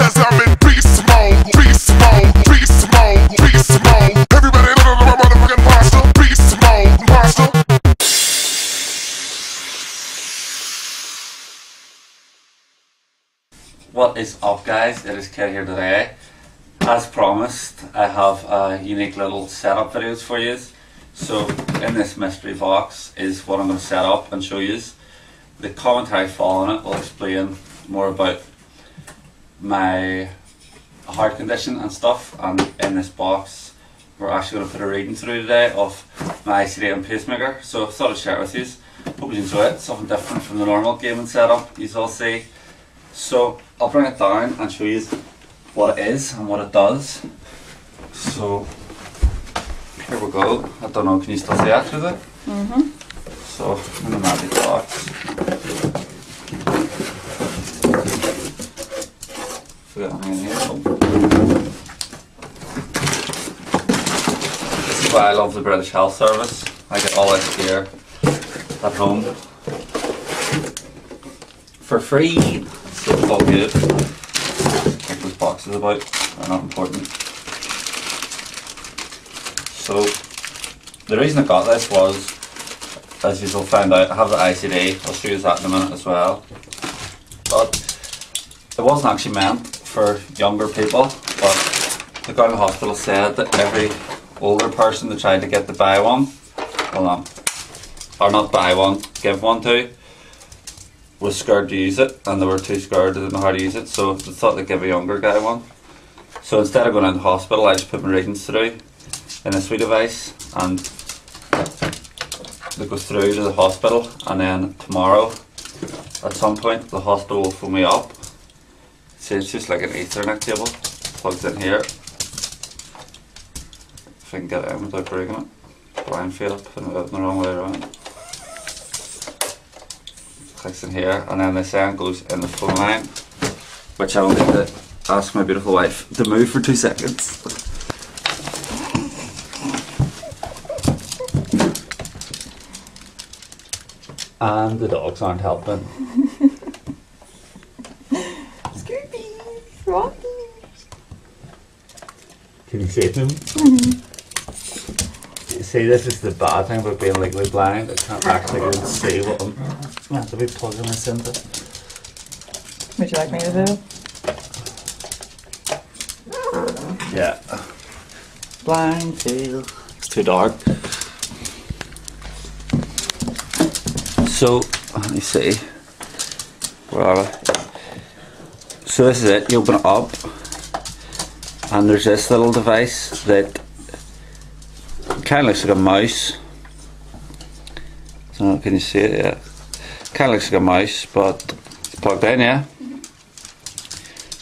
cause I'm in beast mode. Beast mode, beast mode, beast mode. Everybody know that I'm a motherfucking monster. Beast mode, monster. What is up, guys? It is Kid here today. As promised, I have a unique little setup videos for you. So in this mystery box is what I'm going to set up and show you. The commentary following it will explain more about my heart condition and stuff, and in this box we're actually going to put a reading through today of my ICD and Pacemaker, so I thought I'd share it with you. Hope you enjoy it, something different from the normal gaming setup you all see. So I'll bring it down and show you what it is and what it does. So here we go. I don't know, can you still see that through there? So in the magic box, forget anything in here. This is why I love the British Health Service. I get all this gear at home for free. So it's all good. Like those boxes about are not important. So the reason I got this was, as you will find out, I have the ICD. I'll show you that in a minute as well. But it wasn't actually meant for younger people, but the guy in the hospital said that every older person that tried to get to buy one, hold on, or not buy one, give one to, was scared to use it, and they were too scared, they didn't know how to use it, so they thought they'd give a younger guy one. So instead of going into the hospital, I just put my readings through in this wee device, and they go through to the hospital, and then tomorrow at some point the hospital will phone me up. See, it's just like an Ethernet cable, plugs in here. If I can get it in without breaking it. Blind feel up, putting it the wrong way around. Clicks in here, and then this end goes in the phone line, which I will need to ask my beautiful wife to move for 2 seconds. And the dogs aren't helping. Scooby, Rocky. Can you see them? See, this is the bad thing about being legally blind. I can't actually see what I'm meant to be plugging this into. Would you like me to do? Yeah. Blind tail. It's too dark. So, let me see. Where are we? So this is it. You open it up, and there's this little device that kind of looks like a mouse. So can you see it? Yeah. Kind of looks like a mouse, but it's plugged in, yeah.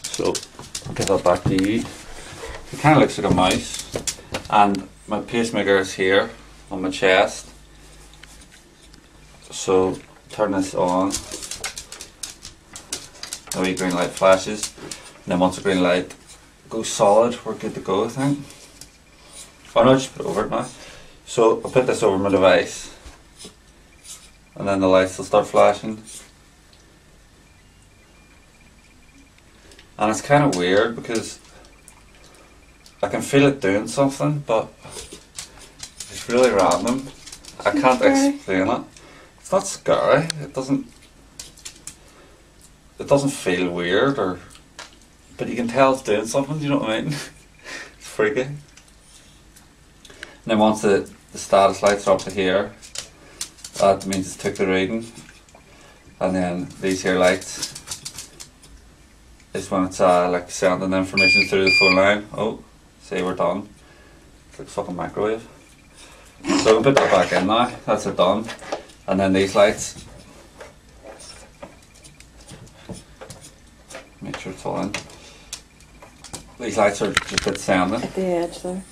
So I'll get that back to you. It kind of looks like a mouse, and my pacemaker is here on my chest. So turn this on. The wee green light flashes, and then once the green light goes solid, we're good to go, I think. Oh no, just put it over it now. So I'll put this over my device, and then the lights will start flashing. And it's kind of weird because I can feel it doing something, but it's really random. I can't explain it. It's not scary. It doesn't feel weird, but you can tell it's doing something. Do you know what I mean? It's freaky. And then once the status lights are up to here, that means it's took the reading. And then these here lights is when it's like sending the information through the phone line. Oh, see, we're done. It's like fucking microwave. So I can put that back in now. That's it done. And then these lights. Make sure it's all in. These lights are just at sounding. At the edge there.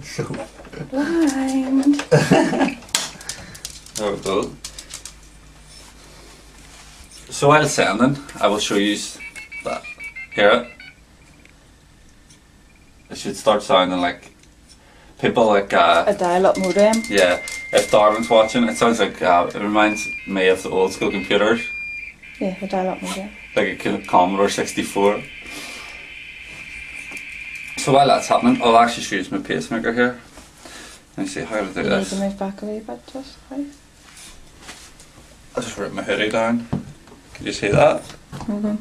So Blind. there we go. So while it's sounding, I will show you that. Hear it? It should start sounding like people like A dial-up modem. yeah. If Darwin's watching, it sounds like it reminds me of the old school computers. Yeah, the dial-up modem. Like a Commodore 64. So while that's happening, I'll actually just use my pacemaker here. Let me see how to do You need this. to move back a wee bit, just right? I'll just rip my hoodie down. Can you see that? Mm-hmm.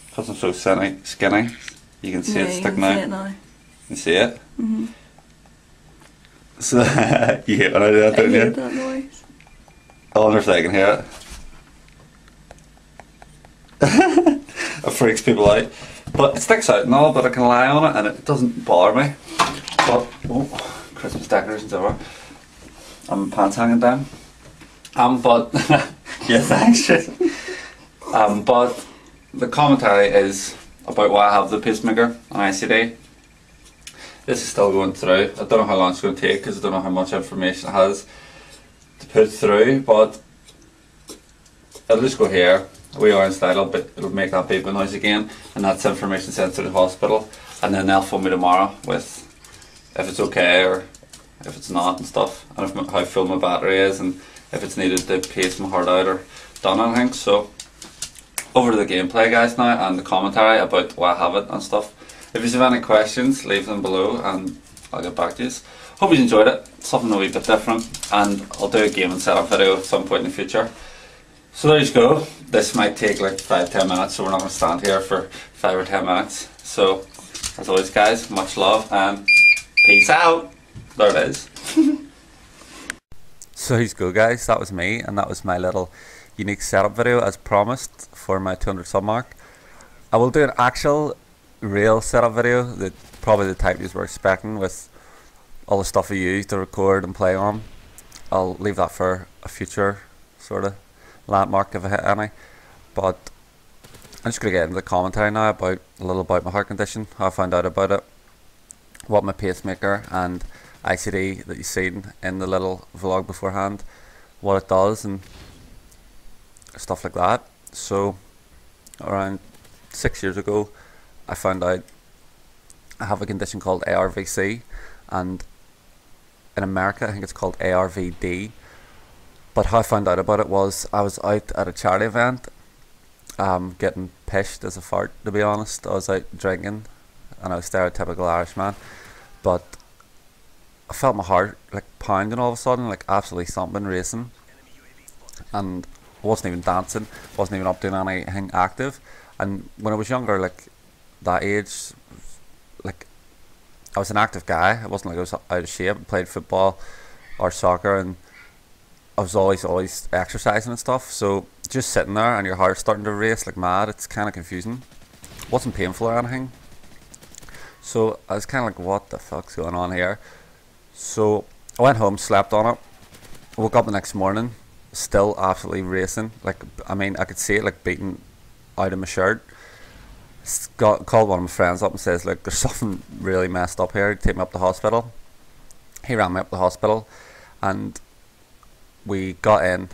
Because I'm so skinny, you can see it sticking out. See it now. You see it? Mm-hmm. So, you hate when I do that, don't I you? hate that noise. I wonder if they can hear it. It freaks people out. But it sticks out and all, but I can lie on it and it doesn't bother me. But, oh, Christmas decorations over. And my pants hanging down. But, yeah, thanks, Jason. But the commentary is about why I have the pacemaker and ICD. This is still going through. I don't know how long it's going to take because I don't know how much information it has to put through, but it'll just go here. We are installed, but it'll make that beeping noise again, and that's information sent to the hospital, and then they'll phone me tomorrow with if it's okay or if it's not and stuff, and if how full my battery is, and if it's needed to pace my heart out or done anything. So over to the gameplay, guys, now, and the commentary about why I have it and stuff. If you have any questions, leave them below and I'll get back to you. Hope you enjoyed it. Something a wee bit different, and I'll do a gaming setup video at some point in the future. So there you go. This might take like 5-10 minutes, so we're not going to stand here for 5 or 10 minutes. So, as always, guys, much love and peace out. There it is. So there you go, guys. That was me, and that was my little unique setup video as promised for my 200 sub mark. I will do an actual real setup video, that probably the type you were expecting, with all the stuff I use to record and play on. I'll leave that for a future sort of landmark if I hit any. But I'm just going to get into the commentary now about a little about my heart condition, how I found out about it, what my pacemaker and ICD that you've seen in the little vlog beforehand, what it does and stuff like that. So around 6 years ago I found out I have a condition called ARVC, and in America I think it's called ARVD. But how I found out about it was I was out at a charity event, getting pished as a fart, to be honest. I was out drinking and I was stereotypical Irishman, but I felt my heart like pounding all of a sudden, like absolutely something racing, and I wasn't even dancing, wasn't even up doing anything active. And when I was younger, like that age, like I was an active guy. It wasn't like I was out of shape. I played football or soccer, and I was always exercising and stuff. So just sitting there and your heart's starting to race like mad, it's kind of confusing. It wasn't painful or anything. So I was kind of like, what the fuck's going on here? So I went home, slept on it, woke up the next morning, still absolutely racing. Like, I mean, I could see it like beating out of my shirt. Called one of my friends up and says, look, there's something really messed up here, take me up to the hospital. He ran me up to the hospital, and we got in.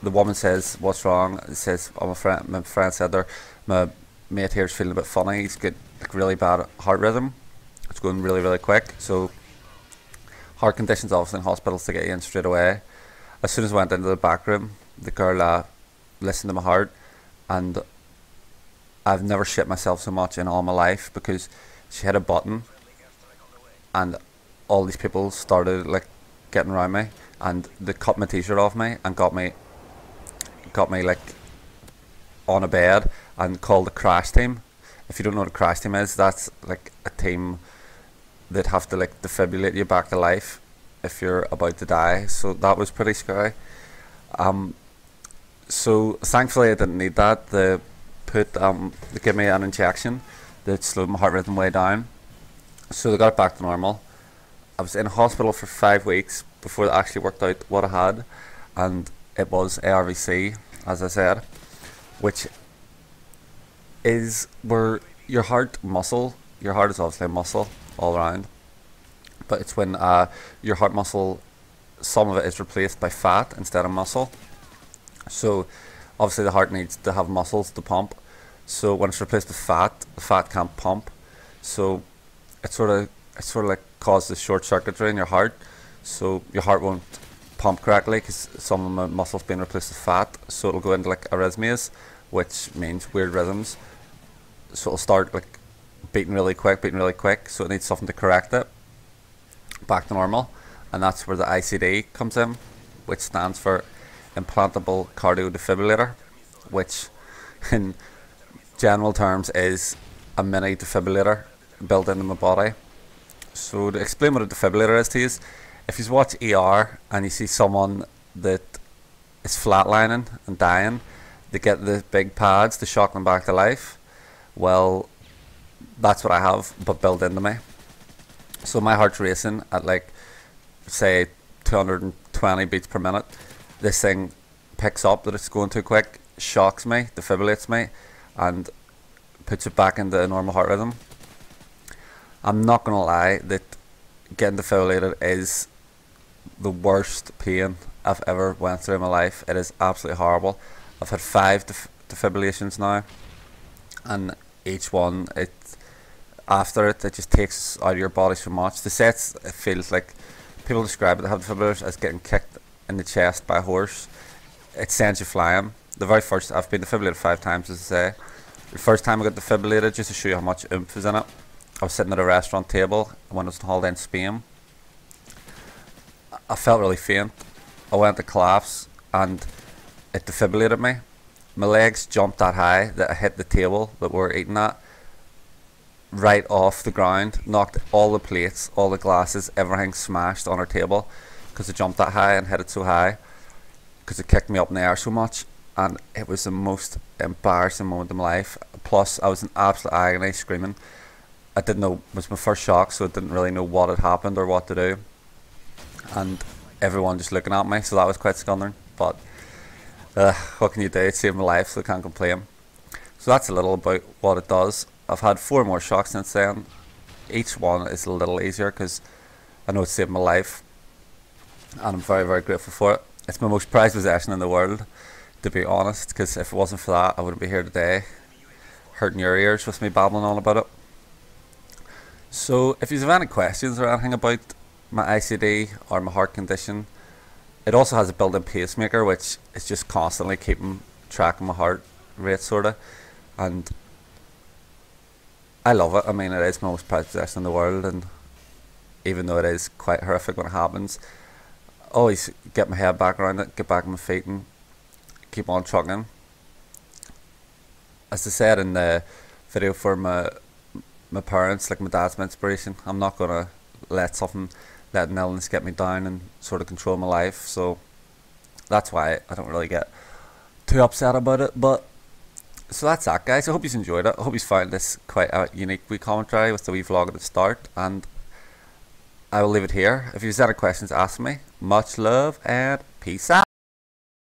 The woman says, what's wrong? It says, oh, my friend said there, my mate here's feeling a bit funny, he's got like really bad heart rhythm, it's going really, really quick. So heart conditions obviously in hospitals to get you in straight away. As soon as I went into the back room, the girl listened to my heart, and I've never shit myself so much in all my life, because she hit a button and all these people started like getting around me, and they cut my t-shirt off me and got me like on a bed and called the crash team. If you don't know what a crash team is, that's like a team that have to like defibrillate you back to life if you're about to die. So that was pretty scary. So thankfully I didn't need that. They gave me an injection that slowed my heart rhythm way down, so they got it back to normal. I was in hospital for 5 weeks before they actually worked out what I had, and it was ARVC, as I said, which is where your heart is obviously a muscle all around, but it's when your heart muscle, some of it is replaced by fat instead of muscle. So obviously the heart needs to have muscles to pump, so when it's replaced with fat, the fat can't pump, so it sort of it sort of like causes short circuitry in your heart, so your heart won't pump correctly because some of my muscles being replaced with fat, so it'll go into like arrhythmias, which means weird rhythms. So it'll start like beating really quick, so it needs something to correct it back to normal, and that's where the ICD comes in, which stands for implantable cardio-defibrillator, which in general terms is a mini defibrillator built into my body. So to explain what a defibrillator is to you, if you watch ER and you see someone that is flatlining and dying, they get the big pads to shock them back to life. Well, that's what I have, but built into me. So my heart's racing at like, say, 220 beats per minute. This thing picks up that it's going too quick, shocks me, defibrillates me, and puts it back into a normal heart rhythm. I'm not going to lie that getting defibrillated is the worst pain I've ever went through in my life. It is absolutely horrible. I've had 5 defibrillations now, and each one, after it just takes out of your body so much. It feels like, people describe it, they have defibrillators as getting kicked in the chest by a horse. It sends you flying. The very first, I've been defibrillated 5 times, as I say. The first time I got defibrillated, just to show you how much oomph is in it, I was sitting at a restaurant table when I was on holiday in Spain. I felt really faint. I went to collapse and it defibrillated me. My legs jumped that high that I hit the table that we were eating at right off the ground, knocked all the plates, all the glasses, everything smashed on our table because it jumped that high and hit it so high because it kicked me up in the air so much, and it was the most embarrassing moment in my life. Plus I was in absolute agony, screaming. I didn't know, it was my first shock, so I didn't really know what had happened or what to do, and everyone just looking at me, so that was quite scuttering. But what can you do? It saved my life, so I can't complain. So that's a little about what it does. I've had 4 more shocks since then. Each one is a little easier because I know it saved my life, and I'm very, very grateful for it. It's my most prized possession in the world, to be honest, because if it wasn't for that, I wouldn't be here today hurting your ears with me babbling on about it. So if you have any questions or anything about my ICD or my heart condition, it also has a built-in pacemaker, which is just constantly keeping track of my heart rate, sort of, and I love it. I mean, it is my most prized possession in the world, and even though it is quite horrific when it happens, I always get my head back around it, get back on my feet and keep on trucking. As I said in the video for my parents, like, my dad's my inspiration. I'm not going to let an illness get me down and sort of control my life, so that's why I don't really get too upset about it. But so that's that, guys. I hope you enjoyed it. I hope you found this quite a unique wee commentary with the wee vlog at the start, and I will leave it here. If you have any questions, ask me. Much love and peace out.